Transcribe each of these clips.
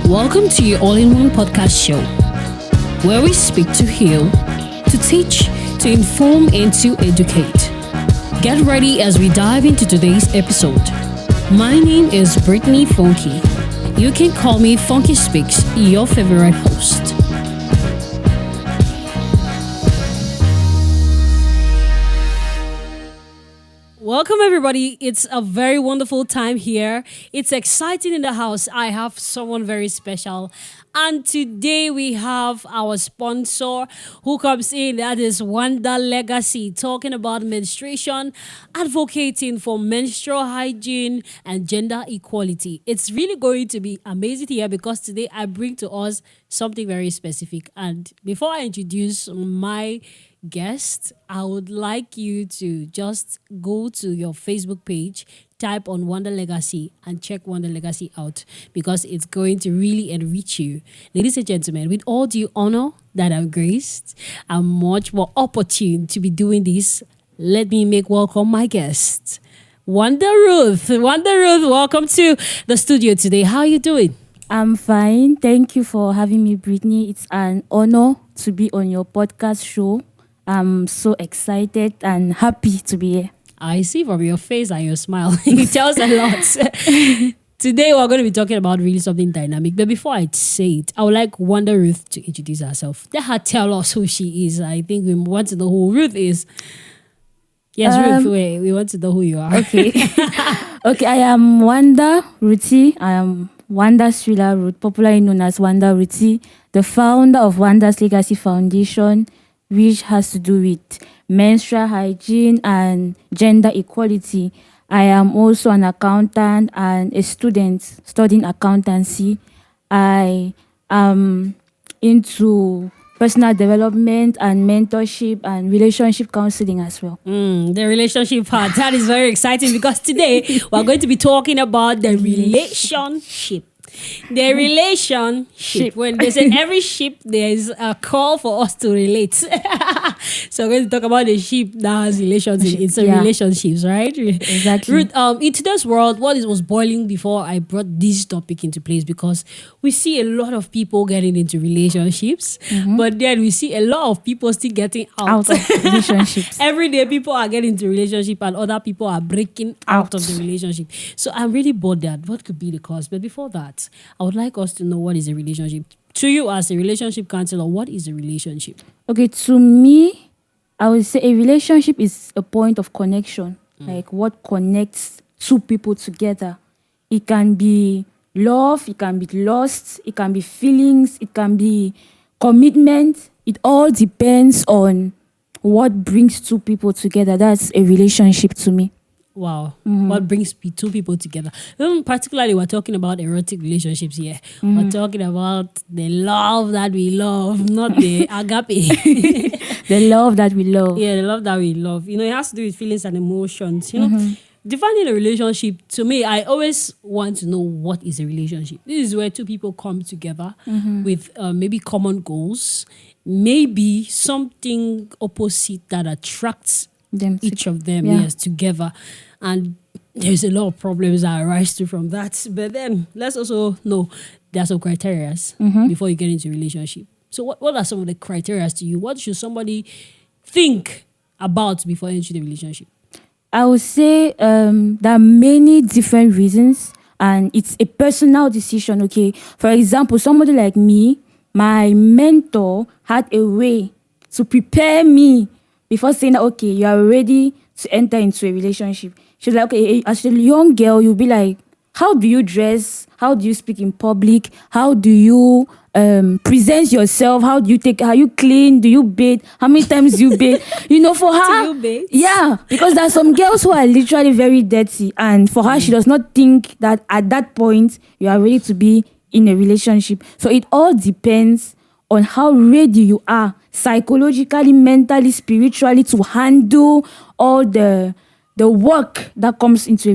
Welcome to your all-in-one podcast show, where we speak to heal, to teach, to inform, and to educate. Get ready as we dive into today's episode. My name is Brittany Funky. You can call me Funky Speaks, your favorite host. Welcome, everybody. It's a very wonderful time here. It's exciting in the house. I have someone very special. And today we have our sponsor who comes in. That is Wanda Legacy, talking about menstruation, advocating for menstrual hygiene and gender equality. It's really going to be amazing here because today I bring to us something very specific. And before I introduce my guest, I would like you to just go to your Facebook page, type on Wanda Legacy and check Wanda Legacy out because it's going to really enrich you. Ladies and gentlemen, with all due honor that I'm graced, I'm much more opportune to be doing this. Let me make welcome my guest, Wanda Ruth. Wanda Ruth, welcome to the studio today. How are you doing? I'm fine. Thank you for having me, Brittany. It's an honor to be on your podcast show. I'm so excited and happy to be here. I see from your face and your smile. It tells a lot. Today, we're going to be talking about really something dynamic. But before I say it, I would like Wanda Ruth to introduce herself. Let her tell us who she is. I think we want to know who Ruth is. Yes, Ruth, we want to know who you are. Okay. Okay, I am Wanda Ruthy. I am Wanda Srila Ruth, popularly known as Wanda Ruthy, the founder of Wanda's Legacy Foundation, which has to do with menstrual hygiene and gender equality. I am also an accountant and a student studying accountancy. I am into personal development and mentorship and relationship counseling as well. The relationship part, that is very exciting because today we're going to be talking about the relationship. The relationship. When they say every ship, there's a call for us to relate. So we're going to talk about the ship that has relations. It's relationships, right? Exactly. Ruth, in today's world, what was boiling before I brought this topic into place, because we see a lot of people getting into relationships, but then we see a lot of people still getting out of relationships. Every day people are getting into relationship and other people are breaking out of the relationship. So I'm really bothered. What could be the cause? But before that, I would like us to know what is a relationship. To you as a relationship counselor, what is a relationship? Okay, to me, I would say a relationship is a point of connection. Like what connects two people together. It can be love, it can be lust, it can be feelings, it can be commitment. It all depends on what brings two people together. That's a relationship to me. Wow. What brings two people together? Particularly, we're talking about erotic relationships here. We're talking about the love that we love, not the agape. The love that we love. Yeah, the love that we love. It has to do with feelings and emotions. Defining a relationship, to me, I always want to know what is a relationship. This is where two people come together with maybe common goals, maybe something opposite that attracts each of them, together. And there's a lot of problems that arise from that. But then let's also know there are some criteria before you get into a relationship. So what are some of the criteria to you? What should somebody think about before entering the relationship? I would say there are many different reasons and it's a personal decision, okay? For example, somebody like me, my mentor had a way to prepare me before saying that, okay, you are ready to enter into a relationship. She's like, okay, as a young girl, you'll be like, how do you dress? How do you speak in public? How do you present yourself? How do you are you clean? Do you bathe? How many times do you bathe? For her, do you bathe? Yeah, because there are some girls who are literally very dirty. And for her, she does not think that at that point, you are ready to be in a relationship. So it all depends on how ready you are psychologically, mentally, spiritually to handle all the work that comes into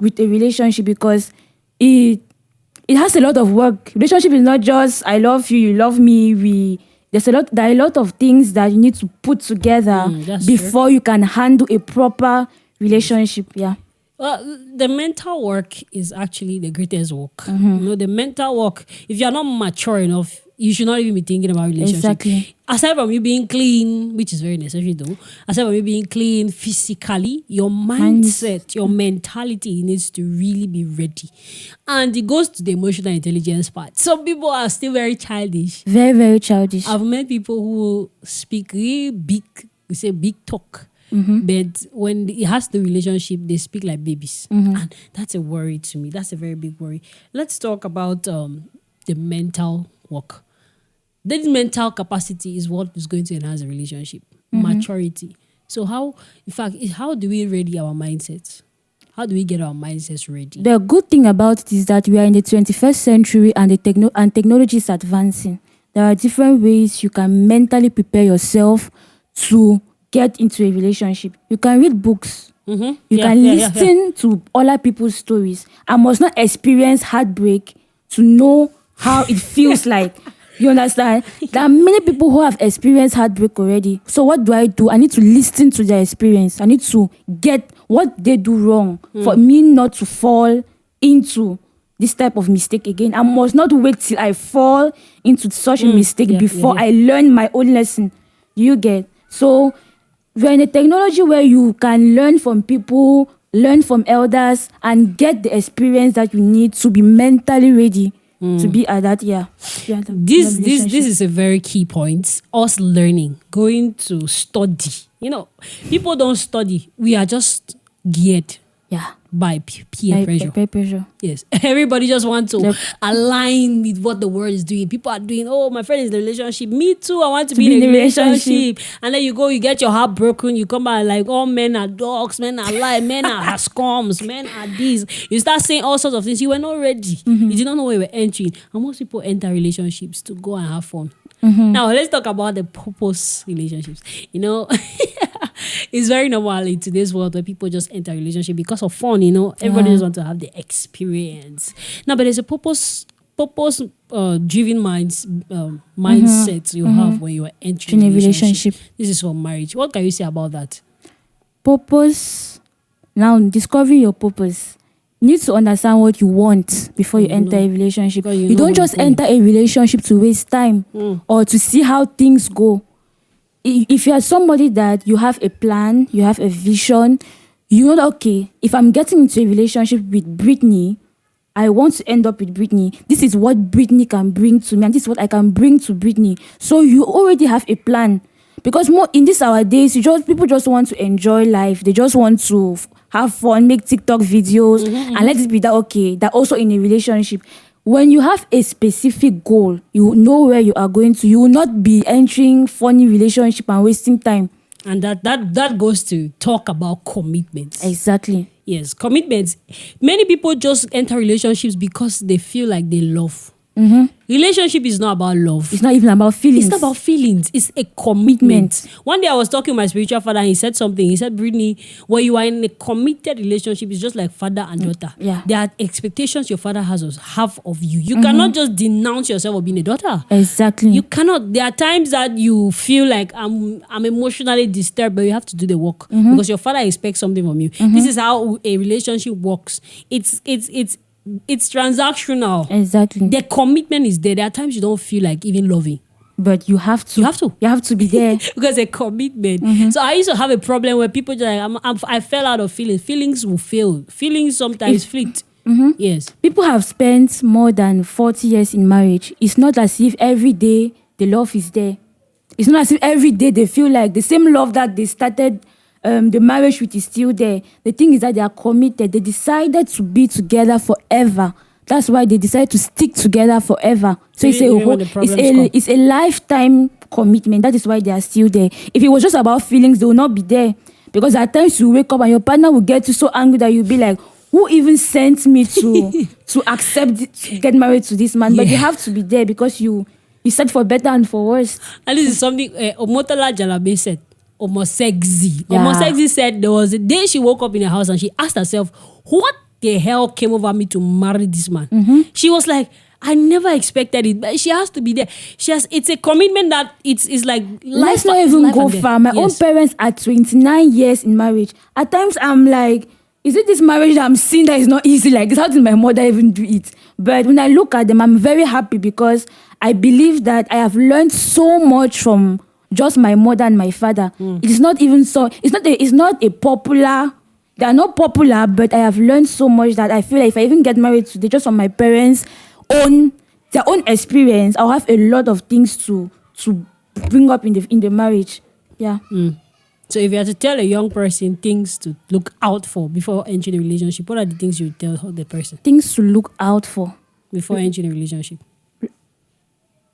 with a relationship, because it has a lot of work. Relationship is not just I love you, you love me. There are a lot of things that you need to put together before you can handle a proper relationship. Yeah. Well, the mental work is actually the greatest work. The mental work, if you're not mature enough, you should not even be thinking about relationship. Exactly. Aside from you being clean, which is very necessary though, aside from you being clean physically, your mindset, your mentality needs to really be ready. And it goes to the emotional intelligence part. Some people are still very childish. Very, very childish. I've met people who speak really big, we say big talk. But when it has the relationship, they speak like babies. And that's a worry to me. That's a very big worry. Let's talk about the mental work. This mental capacity is what is going to enhance a relationship. Maturity. So how do we ready our mindsets? How do we get our mindsets ready? The good thing about it is that we are in the 21st century and technology is advancing. There are different ways you can mentally prepare yourself to get into a relationship. You can read books. You can listen to other people's stories. I must not experience heartbreak to know how it feels like. You understand? There are many people who have experienced heartbreak already. So what do? I need to listen to their experience. I need to get what they do wrong for me not to fall into this type of mistake again. I must not wait till I fall into such a mistake before I learn my own lesson. Do you get? So we're in a technology where you can learn from people, learn from elders, and get the experience that you need to be mentally ready to be at that. This is a very key point. Us learning, going to study. People don't study. We are just geared by peer pressure. Yes. Everybody just wants to align with what the world is doing. People are doing, oh, my friend is in a relationship. Me too, I want to be in a relationship. And then you get your heart broken. You come back like, all men are dogs, men are lies, men are scums, men are these. You start saying all sorts of things. You were not ready. You did not know where you were entering. And most people enter relationships to go and have fun. Now, let's talk about the purpose relationships. It's very normal in today's world where people just enter a relationship because of fun, Everybody just wants to have the experience. Now, but there's a purpose driven mindset you have when you are entering a relationship. This is for marriage. What can you say about that? Purpose. Now, discovering your purpose. You need to understand what you want before you enter a relationship. You don't just enter a relationship to waste time or to see how things go. If you are somebody that you have a plan, you have a vision, you know that, okay, if I'm getting into a relationship with Brittany, I want to end up with Brittany. This is what Brittany can bring to me, and this is what I can bring to Brittany. So you already have a plan. Because more in this our days, people just want to enjoy life. They just want to have fun, make TikTok videos, and let it be that, okay, that also in a relationship. When you have a specific goal, you know where you are going to. You will not be entering funny relationship and wasting time. And that goes to talk about commitments. Exactly. Yes, commitments. Many people just enter relationships because they feel like they love. Relationship is not about love. It's not even about feelings. It's not about feelings. It's a commitment. One day I was talking to my spiritual father and he said something. He said, Brittany, when you are in a committed relationship, it's just like father and daughter. There are expectations your father has of you. You cannot just denounce yourself of being a daughter. Exactly. You cannot. There are times that you feel like I'm emotionally disturbed, but you have to do the work because your father expects something from you. This is how a relationship works. It's transactional. Exactly. The commitment is there. There are times you don't feel like even loving. But you have to. You have to be there. Because a commitment. So I used to have a problem where people just like, I fell out of feelings. Feelings will fail. Feelings sometimes flit. Yes. People have spent more than 40 years in marriage. It's not as if every day the love is there. It's not as if every day they feel like the same love that they started the marriage with is still there. The thing is that they are committed. They decided to be together forever. That's why they decided to stick together forever. So it's a lifetime commitment. That is why they are still there. If it was just about feelings, they will not be there. Because at times you wake up and your partner will get you so angry that you'll be like, who even sent me to accept to get married to this man? But you have to be there because you said for better and for worse. And this is something Omotola Jalabe said. Omosexy said there was a day she woke up in her house and she asked herself, what the hell came over me to marry this man? She was like, I never expected it, but she has to be there. It's a commitment that it's like life. Let's not even go far. My own parents are 29 years in marriage. At times I'm like, is it this marriage that I'm seeing that is not easy like this? How did my mother even do it? But when I look at them, I'm very happy because I believe that I have learned so much from just my mother and my father. It is not even so. It's not a popular. They are not popular, but I have learned so much that I feel like if I even get married today, just from my parents' own their own experience, I'll have a lot of things to bring up in the marriage. Yeah. So if you had to tell a young person things to look out for before entering a relationship, what are the things you would tell the person Things to look out for before entering a relationship?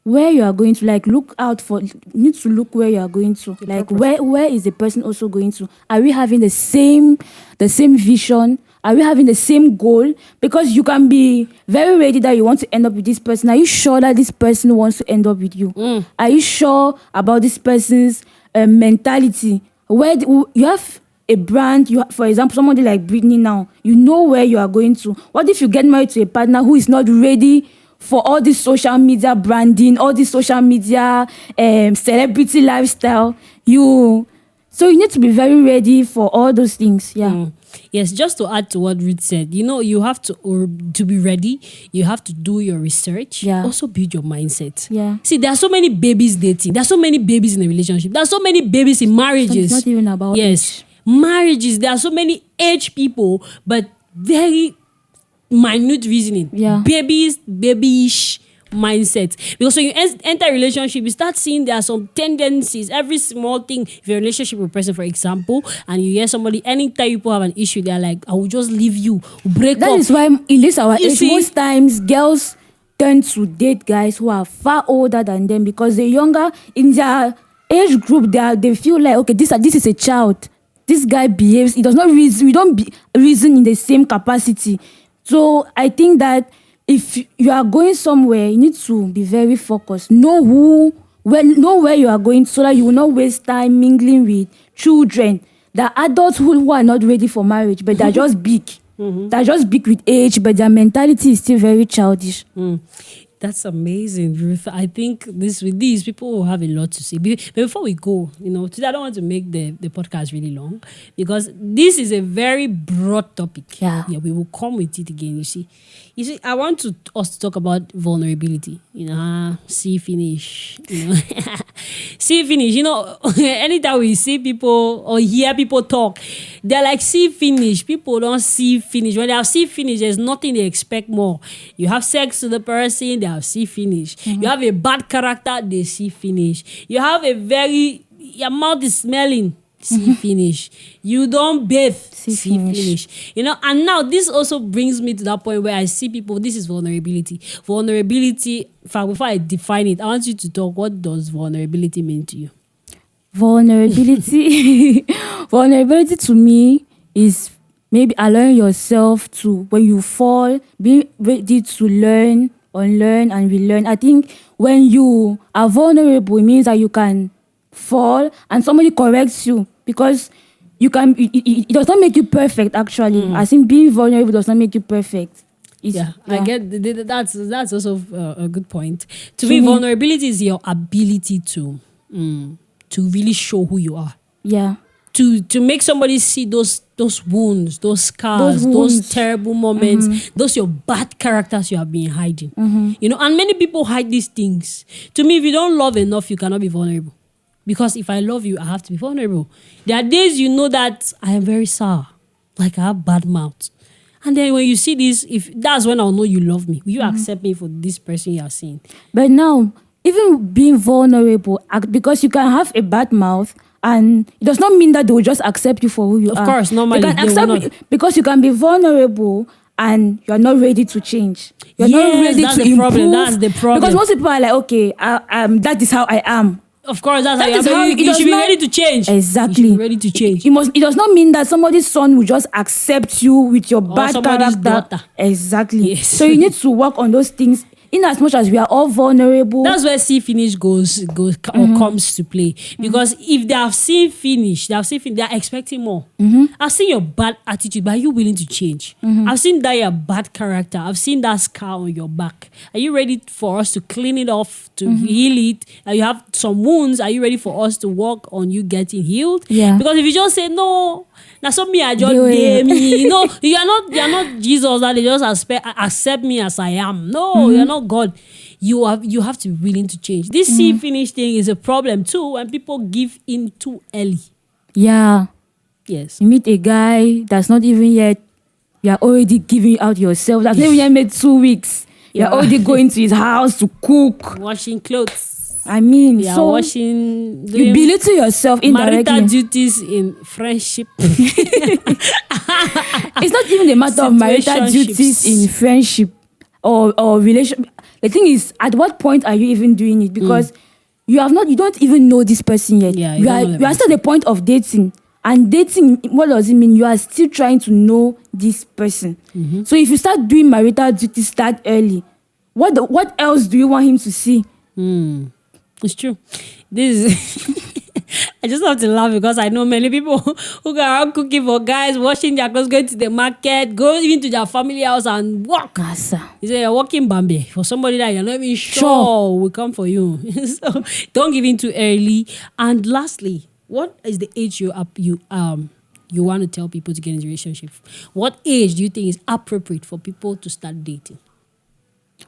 where you are going to, like, look out for. You need to look where you are going to, like where is the person also going to. Are we having the same vision? Are we having the same goal? Because you can be very ready that you want to end up with this person. Are you sure that this person wants to end up with you? Are you sure about this person's mentality? You have a brand, for example, somebody like Britney now, you know where you are going to. What if you get married to a partner who is not ready for all this social media branding, all this social media celebrity lifestyle? So you need to be very ready for all those things. Yeah. Yes, just to add to what Ruth said, you have to be ready. You have to do your research. Yeah. Also build your mindset. Yeah. See, there are so many babies dating. There are so many babies in a relationship. There are so many babies in marriages. It's not even about yes, marriages. There are so many age people, but very minute reasoning. Yeah. Babyish mindset. Because when you enter a relationship, you start seeing there are some tendencies. Every small thing, if you're in a relationship with a person, for example, and you hear somebody, anytime people have an issue, they're like, I will just leave you, break up. That is why in this our You age, see? most times girls tend to date guys who are far older than them because they're younger in their age group. They feel like, okay, this is a child. This guy behaves. He does not reason. We don't reason in the same capacity. So I think that if you are going somewhere, you need to be very focused. Know where you are going so that you will not waste time mingling with children. There are adults who are not ready for marriage, but they're just big. They're just big with age, but their mentality is still very childish. That's amazing, Ruth. I think with these people will have a lot to say. But before we go, today I don't want to make the podcast really long because this is a very broad topic. Yeah. We will come with it again. You see, I want us to talk about vulnerability. See finish. See finish. Anytime we see people or hear people talk, they're like see finish. People don't see finish. When they have see finish, there's nothing they expect more. You have sex with the person, they have see finish. You have a bad character, they see finish. You have your mouth is smelling, see finish. You don't bathe, see finish. And now this also brings me to that point where I see people, this is vulnerability. Vulnerability, before I define it, I want you to talk, what does vulnerability mean to you? Vulnerability to me is maybe allowing yourself to, when you fall, being ready to learn, unlearn and relearn. I think when you are vulnerable, it means that you can fall and somebody corrects you because it does not make you perfect actually. I think being vulnerable does not make you perfect. I get that's also a good point. To me, vulnerability is your ability to really show who you are. Yeah. To make somebody see those wounds, those scars, those terrible moments, those your bad characters you have been hiding. And many people hide these things. To me, if you don't love enough, you cannot be vulnerable. Because if I love you, I have to be vulnerable. There are days that I am very sour, like I have bad mouth. And then when you see this, if that's when I'll know you love me. Will you accept me for this person you are seeing? But now, even being vulnerable, because you can have a bad mouth, and it does not mean that they will just accept you for who you are. Of course, normally they can accept because you can be vulnerable and you are not ready to change. You're not ready to improve. That's the problem. Because most people are like, okay, that is how I am. Of course, that's how you should be ready to change. Exactly. You should be ready to change. It does not mean that somebody's son will just accept you with your bad character. Daughter. Exactly. Yes. So you need to work on those things. in as much as we are all vulnerable. That's where see finish goes or comes to play. Because if they have seen finish, they are expecting more. I've seen your bad attitude, but are you willing to change? I've seen that your bad character. I've seen that scar on your back. Are you ready for us to clean it off, to heal it? You have some wounds. Are you ready for us to work on you getting healed? Yeah. Because if you just say no, now some me I just Yeah. me. No, you are not Jesus that they just accept me as I am. No, you're not God. You have to be willing to change. This see finish thing is a problem too when people give in too early. Yeah. Yes. You meet a guy that's not even yet, you're already giving out yourself. That's not even yet made 2 weeks. You're already going to his house to cook. Washing clothes. I mean, Yeah, so washing. you belittle yourself indirectly. Marital duties in friendship. It's not even a matter of marital duties in friendship or relation. The thing is, at what point are you even doing it? Because you don't even know this person yet. Yeah, you are still at the point of dating. And dating, what does it mean? You are still trying to know this person. So if you start doing marital duties that early, what else do you want him to see? It's true. This is I just have to laugh because I know many people who go around cooking for guys, washing their clothes, going to the market, go even to their family house and work. You say you're working Bambi for somebody that you're not even sure will come for you. So don't give in too early. And lastly, what is the age you want to tell people to get into a relationship? What age do you think is appropriate for people to start dating?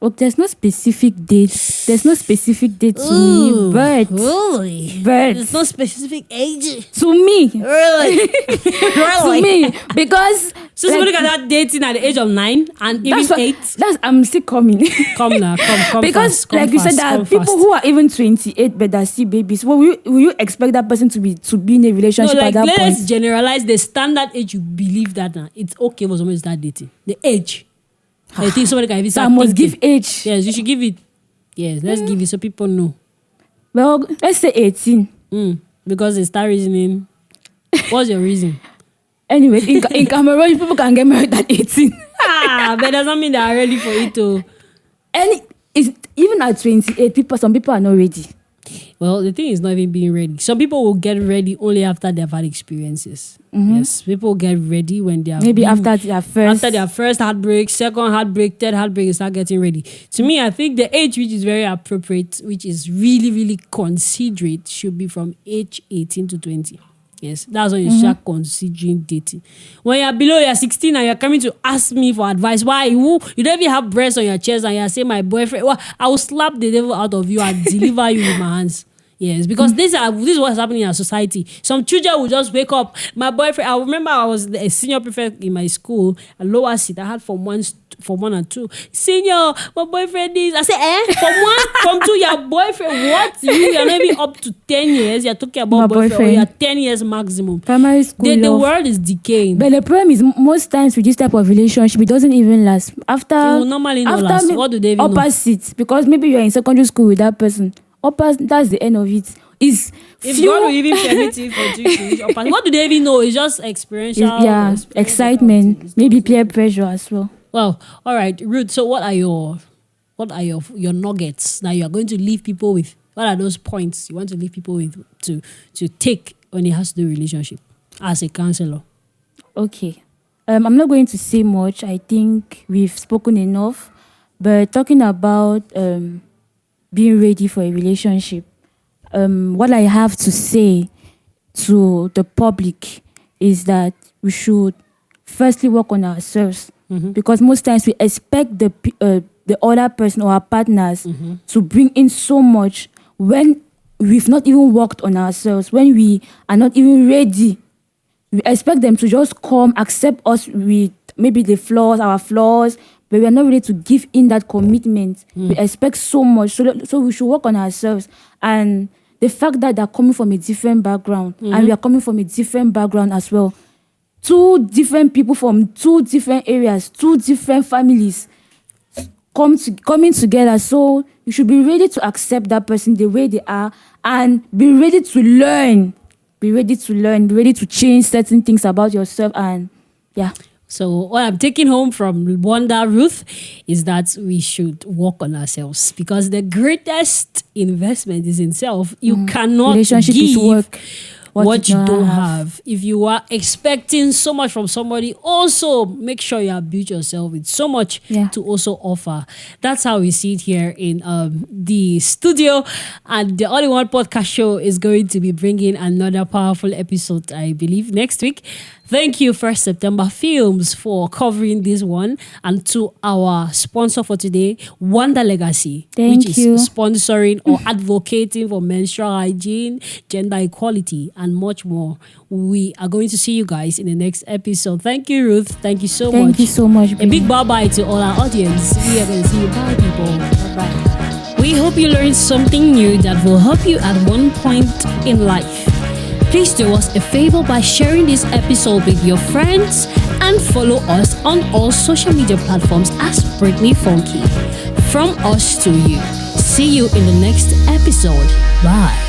Well, there's no specific date. There's no specific date to me, but really, there's no specific age to me. Really, to me, because so somebody got that dating at the age of 9 and even 8. I'm still coming. Come now, come. Because fast, come like you fast, said, there are people who are even 28 but are still babies. Well, will you expect that person to be in a relationship at that point? Let's generalize the standard age. You believe that it's okay for somebody to start dating. The age. I think somebody can even start must give age. Yes, you should give it. Yes, let's give it so people know. Well, let's say 18. Because they start reasoning. What's your reason? Anyway, in Cameroon, people can get married at 18. But doesn't mean they are ready for it too. And even at 28, some people are not ready. Well, the thing is not even being ready. Some people will get ready only after they've had experiences. Yes, people get ready when they are after their first heartbreak, second heartbreak, third heartbreak, they start getting ready. To me, I think the age which is very appropriate, which is really, really considerate, should be from age 18 to 20. Yes, that's when you start considering dating. When you're below, you're 16 and you're coming to ask me for advice. Why? You don't even have breasts on your chest and you're saying, my boyfriend, well, I will slap the devil out of you and deliver you with my hands. Yes, because this is what's happening in our society. Some children will just wake up. My boyfriend, I remember I was a senior prefect in my school, a lower seat. I had Form 1 and 2. Senior, my boyfriend is. I said, Form 1, Form 2, your boyfriend. What? You're not even up to 10 years. You're talking about boyfriend. You're 10 years maximum. Primary school. The world is decaying. But the problem is, most times with this type of relationship, it doesn't even last. It will normally not last. What do they even know? Opposites. Because maybe you're in secondary school with that person. That's the end of it. If God will even permit it for you to what do they even know? It's just experiential. Excitement, maybe peer pressure as well. Well, all right, Ruth. So, what are your nuggets that you are going to leave people with? What are those points you want to leave people with to take when it has to do relationship as a counselor? Okay, I'm not going to say much. I think we've spoken enough. But talking about being ready for a relationship, what I have to say to the public is that we should firstly work on ourselves, because most times we expect the other person or our partners to bring in so much when we've not even worked on ourselves, when we are not even ready. We expect them to just come, accept us with maybe our flaws, but we are not ready to give in that commitment. We expect so much, so we should work on ourselves. And the fact that they're coming from a different background and we are coming from a different background as well. 2 different people from 2 different areas, 2 different families coming together. So you should be ready to accept that person the way they are and be ready to learn. Be ready to change certain things about yourself. And yeah. So what I'm taking home from Wanda Ruth is that we should work on ourselves, because the greatest investment is in self. You cannot Relationship is give work. what you not don't have. If you are expecting so much from somebody, also make sure you have built yourself with so much Yeah. to also offer. That's how we see it here in the studio. And the All in One podcast show is going to be bringing another powerful episode, I believe, next week. Thank you, First September Films, for covering this one, and to our sponsor for today, Wanda Legacy, Thank which you. is sponsoring or advocating for menstrual hygiene, gender equality, and much more. We are going to see you guys in the next episode. Thank you, Ruth. Thank you so much. Thank you so much. A big bye-bye to all our audience. We are going to see you. Bye, people. Bye-bye. We hope you learned something new that will help you at one point in life. Please do us a favor by sharing this episode with your friends and follow us on all social media platforms as Britney Funky. From us to you. See you in the next episode. Bye.